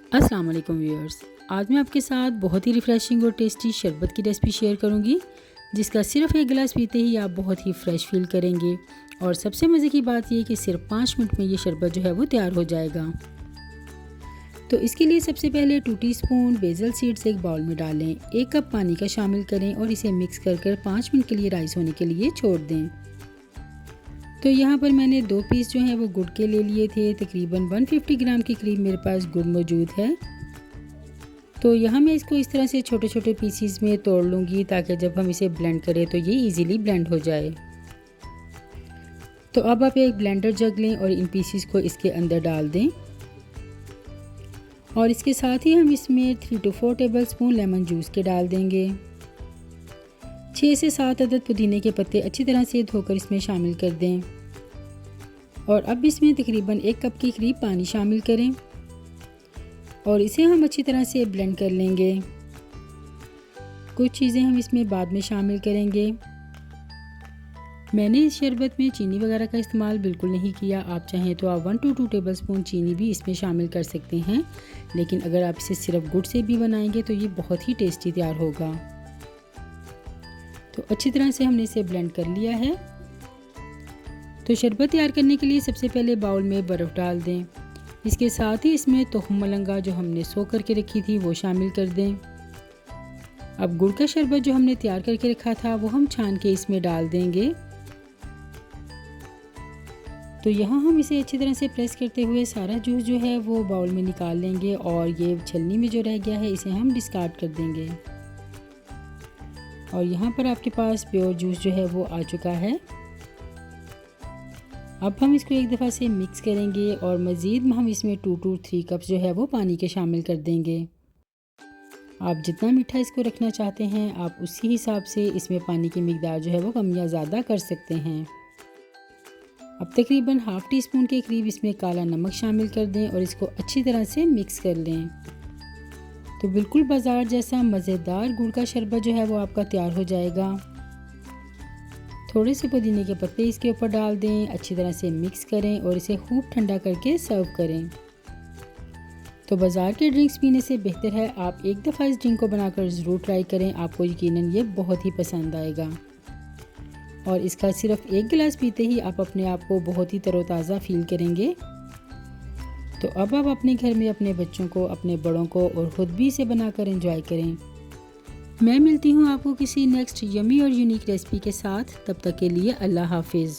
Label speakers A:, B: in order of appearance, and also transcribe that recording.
A: अस्सलाम वालेकुम व्यूअर्स, आज मैं आपके साथ बहुत ही रिफ़्रेशिंग और टेस्टी शरबत की रेसिपी शेयर करूंगी, जिसका सिर्फ एक गिलास पीते ही आप बहुत ही फ्रेश फील करेंगे। और सबसे मज़े की बात यह कि सिर्फ 5 मिनट में ये शरबत जो है वो तैयार हो जाएगा। तो इसके लिए सबसे पहले 2 टीस्पून बेसल सीड्स एक बाउल में डालें, 1 कप पानी का शामिल करें और इसे मिक्स कर 5 मिनट के लिए राइस होने के लिए छोड़ दें। तो यहाँ पर मैंने 2 पीस जो हैं वो गुड़ के ले लिए थे। तकरीबन 150 ग्राम के करीब मेरे पास गुड़ मौजूद है। तो यहाँ मैं इसको इस तरह से छोटे छोटे पीसीस में तोड़ लूँगी, ताकि जब हम इसे ब्लेंड करें तो ये इजीली ब्लेंड हो जाए। तो अब आप एक ब्लेंडर जग लें और इन पीसीस को इसके अंदर डाल दें। और इसके साथ ही हम इसमें 3 to 4 टेबलस्पून लेमन जूस के डाल देंगे। 6 से 7 अदद पुदीने के पत्ते अच्छी तरह से धोकर इसमें शामिल कर दें। और अब इसमें तकरीबन 1 कप के करीब पानी शामिल करें और इसे हम अच्छी तरह से ब्लेंड कर लेंगे। कुछ चीज़ें हम इसमें बाद में शामिल करेंगे। मैंने इस शरबत में चीनी वगैरह का इस्तेमाल बिल्कुल नहीं किया। आप चाहें तो आप 1 to 2 टेबलस्पून चीनी भी इसमें शामिल कर सकते हैं, लेकिन अगर आप इसे सिर्फ गुड़ से भी बनाएंगे तो ये बहुत ही टेस्टी तैयार होगा। तो अच्छी तरह से हमने इसे ब्लेंड कर लिया है। तो शरबत तैयार करने के लिए सबसे पहले बाउल में बर्फ़ डाल दें। इसके साथ ही इसमें तुहम मलंगा जो हमने सोख करके रखी थी वो शामिल कर दें। अब गुड़ का शरबत जो हमने तैयार करके रखा था वो हम छान के इसमें डाल देंगे। तो यहाँ हम इसे अच्छी तरह से प्रेस करते हुए सारा जूस जो है वो बाउल में निकाल लेंगे और ये छलनी में जो रह गया है इसे हम डिस्कार्ड कर देंगे। और यहाँ पर आपके पास प्योर जूस जो है वो आ चुका है। अब हम इसको एक दफ़ा से मिक्स करेंगे और मज़ीद हम इसमें 2 to 3 कप्स जो है वो पानी के शामिल कर देंगे। आप जितना मीठा इसको रखना चाहते हैं आप उसी हिसाब से इसमें पानी की मिकदार जो है वो कम या ज़्यादा कर सकते हैं। अब तकरीबन ½ टीस्पून के करीब इसमें काला नमक शामिल कर दें और इसको अच्छी तरह से मिक्स कर लें। तो बिल्कुल बाज़ार जैसा मज़ेदार गुड़ का शरबत जो है वो आपका तैयार हो जाएगा। थोड़े से पुदीने के पत्ते इसके ऊपर डाल दें, अच्छी तरह से मिक्स करें और इसे खूब ठंडा करके सर्व करें। तो बाज़ार के ड्रिंक्स पीने से बेहतर है आप एक दफ़ा इस ड्रिंक को बनाकर ज़रूर ट्राई करें, आपको यकीनन ये बहुत ही पसंद आएगा। और इसका सिर्फ 1 गिलास पीते ही आप अपने आप को बहुत ही तरोताज़ा फील करेंगे। तो अब आप अपने घर में अपने बच्चों को, अपने बड़ों को और ख़ुद भी इसे बनाकर एंजॉय करें। मैं मिलती हूँ आपको किसी नेक्स्ट यमी और यूनिक रेसिपी के साथ। तब तक के लिए अल्लाह हाफिज़।